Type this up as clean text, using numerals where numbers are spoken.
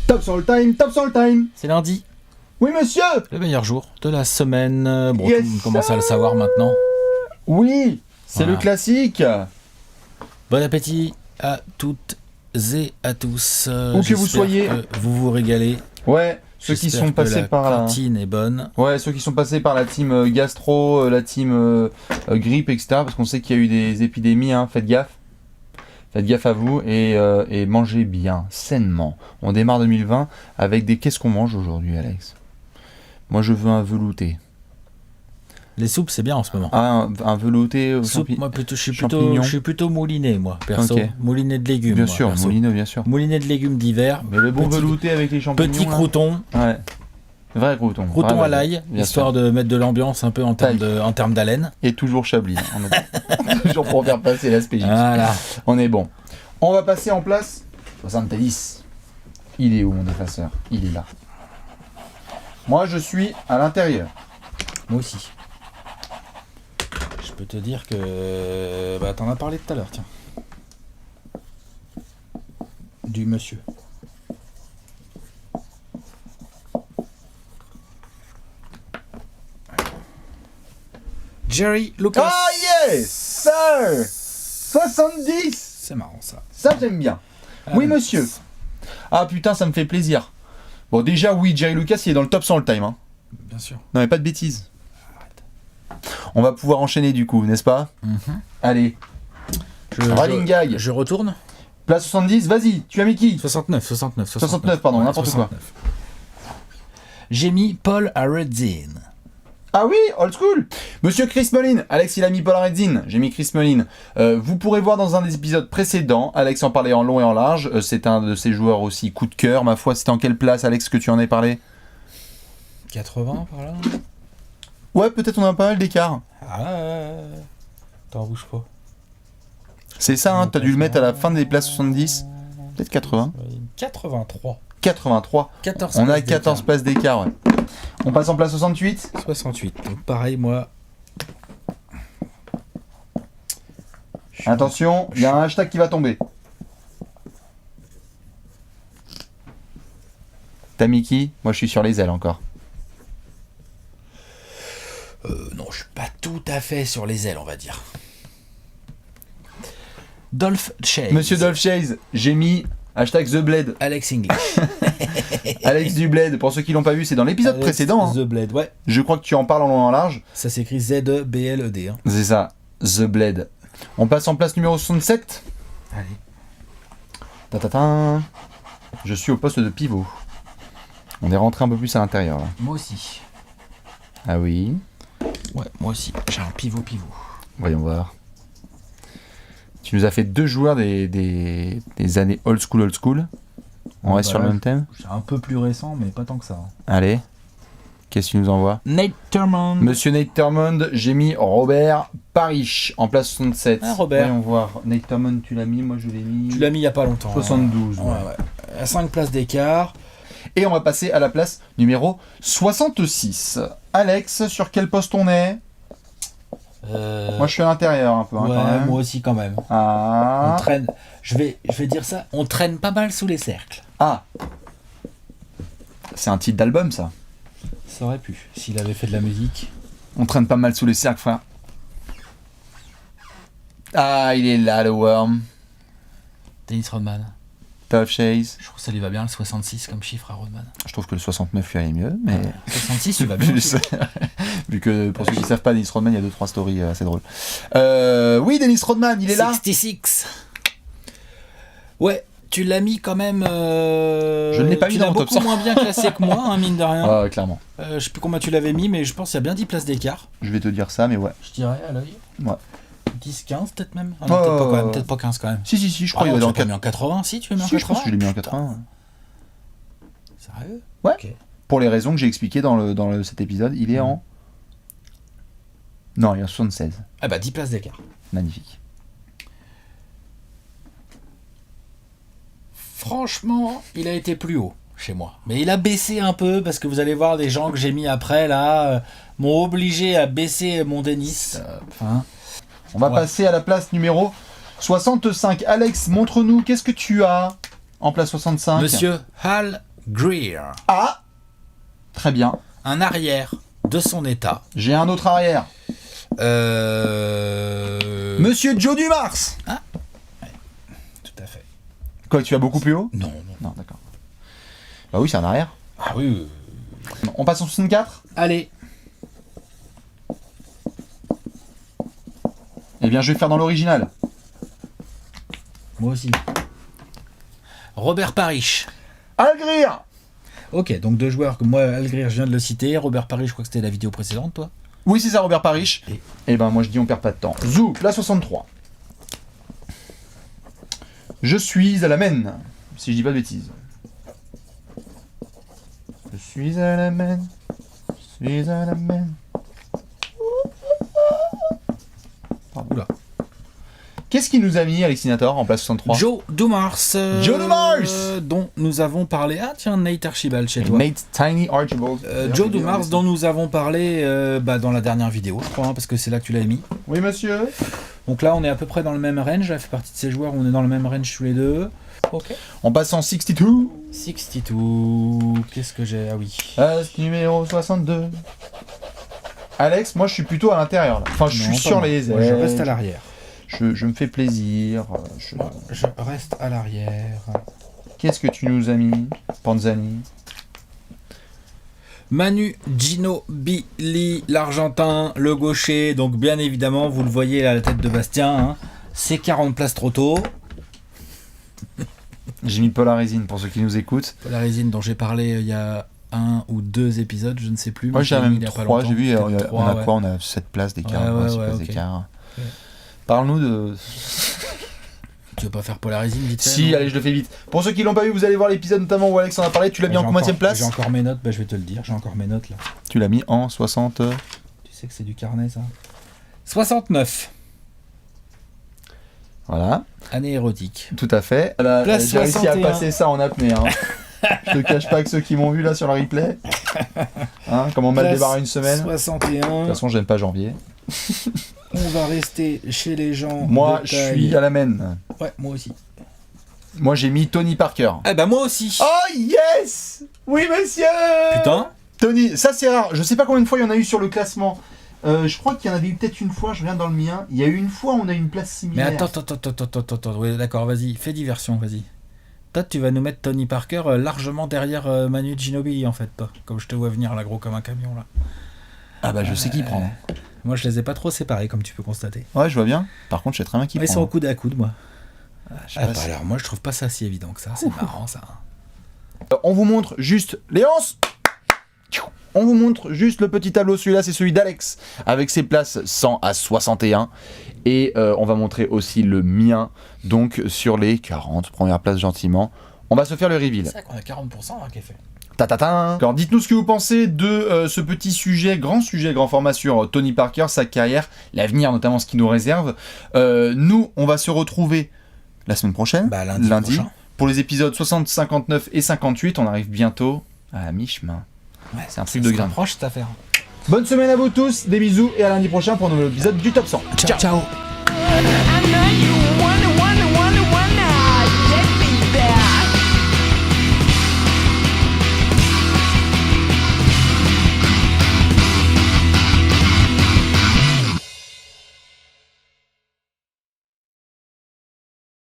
Top sur le time, top sur le time. C'est lundi, Oui, monsieur. le meilleur jour de la semaine. Bon, Yes, tout le monde commence à le savoir maintenant. Oui, c'est Voilà. le classique. Bon appétit à toutes et à tous. Où que vous J'espère soyez. que vous vous régalez. Ouais, ceux qui J'espère sont que passés la par la... cantine est bonne. Ouais, ceux qui sont passés par la team gastro, la team grippe, etc. Parce qu'on sait qu'il y a eu des épidémies, hein. Faites gaffe. Faites gaffe à vous et mangez bien, sainement. On démarre 2020 avec des... Qu'est-ce qu'on mange aujourd'hui, Alex? Moi, je veux un velouté. Les soupes, c'est bien en ce moment. Ah, un velouté au Soupe, moi champignons. je suis plutôt mouliné, moi, perso. Ok. Mouliné de légumes. Bien moi, sûr, perso. moulineux, bien sûr. Mouliné de légumes d'hiver. Mais le bon Petit- velouté avec les champignons. Petit là. crouton. Ouais. Vrai crouton. Crouton Vrai, à l'ail, bien histoire sûr. de mettre de l'ambiance un peu en termes d'haleine. Et toujours Chablis. On est... toujours pour faire passer l'aspect. Voilà. On est bon. On va passer en place 70. Il est où mon effaceur? Il est là. Moi je suis à l'intérieur. Moi aussi. Je peux te dire que... Bah, t'en as parlé tout à l'heure, tiens. Du monsieur. Jerry Lucas. Oh yes sir 70. C'est marrant, ça. Ça j'aime bien. Oui monsieur. Ah putain ça me fait plaisir. Bon déjà oui Jerry Lucas il est dans le top 100 le time hein. Bien sûr. Non mais pas de bêtises. On va pouvoir enchaîner du coup n'est-ce pas? Allez. Running gag. Je retourne. Place 70 vas-y. Tu as mis qui? 69, pardon, n'importe quoi. J'ai mis Paul Aredzin. Ah oui, old school. Monsieur Chris Mullin. Alex, il a mis Paul Aredzin. J'ai mis Chris Mullin. Vous pourrez voir dans un des épisodes précédents, Alex en parlait en long et en large. C'est un de ses joueurs aussi coup de cœur. Ma foi, c'était en quelle place, Alex, que tu en aies parlé? 80 par là. Ouais, peut-être on a pas mal d'écart. Ah, t'en bouge pas. C'est ça, hein, t'as dû le mettre à la fin des places 70. Peut-être 80. 83. 83. 14 On a places 14 d'écart. places d'écart, ouais. On passe en place 68. 68. Donc pareil, moi. Attention, il y a un hashtag qui va tomber. T'as mis qui? Moi, je suis sur les ailes encore. Non, je suis pas tout à fait sur les ailes, on va dire. Dolph Chase. Monsieur Dolph Chase, j'ai mis hashtag The Blade. Alex English. Alex du Blade, pour ceux qui l'ont pas vu, c'est dans l'épisode Alex précédent. Hein. The Blade, ouais. Je crois que tu en parles en long et en large. Ça s'écrit Z-E-B-L-E-D. Hein. C'est ça, The Blade. On passe en place numéro 67. Allez. Ta-ta-ta. Je suis au poste de pivot. On est rentré un peu plus à l'intérieur. Là. Moi aussi. Ah oui. Ouais, moi aussi. J'ai un pivot. Voyons voir. Tu nous as fait deux joueurs des années old school. On reste sur le même thème. C'est un peu plus récent, mais pas tant que ça. Hein. Allez. Qu'est-ce que tu nous envoies? Nate Thurmond. Monsieur Nate Thurmond, j'ai mis Robert Parrish en place 67. Ah, Robert. Voyons voir. Nate Thurmond, tu l'as mis, moi je l'ai mis. Tu l'as mis il y a pas longtemps. 72. Hein. Ouais. Ouais. À 5 places d'écart. Et on va passer à la place numéro 66. Alex, sur quel poste on est? Moi je suis à l'intérieur un peu. Hein, ouais, quand même. moi aussi quand même. Ah. On traîne. Je vais dire ça. On traîne pas mal sous les cercles. Ah. C'est un titre d'album ça. Ça aurait pu. S'il avait fait de la musique. On traîne pas mal sous les cercles, frère. Ah, il est là, le worm. Dennis Rodman. Dolph Chase. Je trouve que ça lui va bien le 66 comme chiffre à Rodman. Je trouve que le 69 lui allait mieux, mais... 66, tu vas bien. Vu que, pour ceux qui ne savent pas, Dennis Rodman, il y a 2-3 stories assez drôles. Oui, Dennis Rodman, il est là. 66. Ouais, tu l'as mis quand même... Je ne l'ai pas mis dans mon top beaucoup 100. moins bien classé que moi, hein, mine de rien. Ah, clairement. Je sais plus combien tu l'avais mis, mais je pense qu'il y a bien 10 places d'écart. Je vais te dire ça, mais ouais. Je dirais à l'œil. Ouais. 10, 15 peut-être même. Ah non, peut-être pas quand même, peut-être pas 15 quand même. Si, je crois Ah qu'il non, va tu dans l'as pas mis en 80, si tu l'as mis en Si, 80. je pense que je l'ai mis en 80. Sérieux? Ouais. Ok. Pour les raisons que j'ai expliquées dans cet épisode, il est en... Non, il est en 76. Ah bah 10 places d'écart. Magnifique. Franchement, il a été plus haut chez moi. Mais il a baissé un peu parce que vous allez voir des gens que j'ai mis après là m'ont obligé à baisser mon Dennis. Hein. On va passer à la place numéro 65. Alex, montre-nous, qu'est-ce que tu as en place 65? Monsieur Hal Greer. Ah, très bien. Un arrière de son état. J'ai un autre arrière. Monsieur Joe Dumars. Ah, ouais, tout à fait. Quoi, tu vas beaucoup plus haut? Non. Non, d'accord. Bah oui, c'est un arrière. Ah oui. On passe en 64? Allez. Eh bien, je vais faire dans l'original. Moi aussi. Robert Parrish. Al Greer. Ok, donc 2 joueurs que moi, Al Greer, je viens de le citer. Robert Parrish, je crois que c'était la vidéo précédente, toi. Oui, c'est ça, Robert Parrish. Et- Eh ben, moi, je dis on perd pas de temps. Zou, place 63. Je suis à la Maine, si je dis pas de bêtises. Je suis à la Maine. Je suis à la Maine. Pardon. Oula. Qu'est-ce qui nous a mis Alexinator en place 63? Joe Dumars. Joe Dumars dont nous avons parlé. Ah tiens, Nate Archibald chez toi. Nate Tiny Archibald. Joe Dumars dont nous avons parlé dans la dernière vidéo, je crois, hein, parce que c'est là que tu l'as mis. Oui, monsieur. Donc là, on est à peu près dans le même range. Elle fait partie de ces joueurs où on est dans le même range tous les deux. Ok. On passe en 62. 62. Qu'est-ce que j'ai? Ah oui. As numéro 62. Alex, moi je suis plutôt à l'intérieur là. Enfin, je Non, suis pas sur moi. les Moi, je ailes. reste à l'arrière. Je me fais plaisir. Je reste à l'arrière. Qu'est-ce que tu nous as mis, Panzani? Manu Ginobili, l'Argentin, le gaucher. Donc bien évidemment, vous le voyez à la tête de Bastien. Hein, c'est 40 places trop tôt. J'ai mis Paul Arézine pour ceux qui nous écoutent. La résine dont j'ai parlé il y a 1 ou 2 épisodes, je ne sais plus. Moi j'ai mis même il y a pas 3, j'ai longtemps. vu, Peut-être on a ouais. quoi? On a 7 places d'écart. Ouais, 6 places ok. d'écart. Ok. Parle-nous de... Tu veux pas faire Paul Arézine vite fait? Si, non allez, je le fais vite. Pour ceux qui l'ont pas vu, vous allez voir l'épisode notamment où Alex en a parlé. Tu l'as mis en combienième place? J'ai encore mes notes, je vais te le dire. J'ai encore mes notes là. Tu l'as mis en 60... Tu sais que c'est du carnet ça. 69. Voilà, Année érotique. tout à fait. Là, Place j'ai réussi à 61. passer ça en apnée. Hein. Je te cache pas que ceux qui m'ont vu là sur le replay, hein, comment mal Place débarrer une semaine. De 61. toute façon, j'aime pas janvier. On va rester chez les gens. Moi, de je taille. suis à la Maine. Ouais, moi aussi. Moi, j'ai mis Tony Parker. Eh ben moi aussi. Oh yes! Oui, monsieur! Putain. Tony, ça c'est rare. Je sais pas combien de fois il y en a eu sur le classement. Je crois qu'il y en avait eu peut-être une fois, je regarde dans le mien. Il y a eu une fois où on a eu une place Mais similaire. attends. Oui, d'accord, vas-y. Fais diversion, vas-y. Toi, tu vas nous mettre Tony Parker largement derrière Manu Ginobili, en fait, toi. Comme je te vois venir là, gros comme un camion, là. Ah bah je sais qui prend. Moi, je les ai pas trop séparés, comme tu peux constater. Ouais, je vois bien. Par contre, je sais très bien qui Ils prend. sont au coude à coude, moi. Je sais Ah, pas bah, si- alors, moi, je trouve pas ça si évident que ça. C'est marrant, ça. On vous montre juste Léonce. On vous montre juste le petit tableau. Celui-là, c'est celui d'Alex avec ses places 100 à 61. Et on va montrer aussi le mien, donc sur les 40 premières places gentiment. On va se faire le reveal. C'est ça qu'on a 40% hein, qui est fait. Ta-ta-ta. Alors dites-nous ce que vous pensez de ce petit sujet, grand format sur Tony Parker, sa carrière, l'avenir, notamment ce qu'il nous réserve. Nous, on va se retrouver la semaine prochaine, Bah, lundi prochain. pour les épisodes 60, 59 et 58. On arrive bientôt à mi-chemin. Ouais, C'est un truc de grain. proche cette affaire. Bonne semaine à vous tous, des bisous et à lundi prochain pour un nouvel épisode du Top 100. Ciao.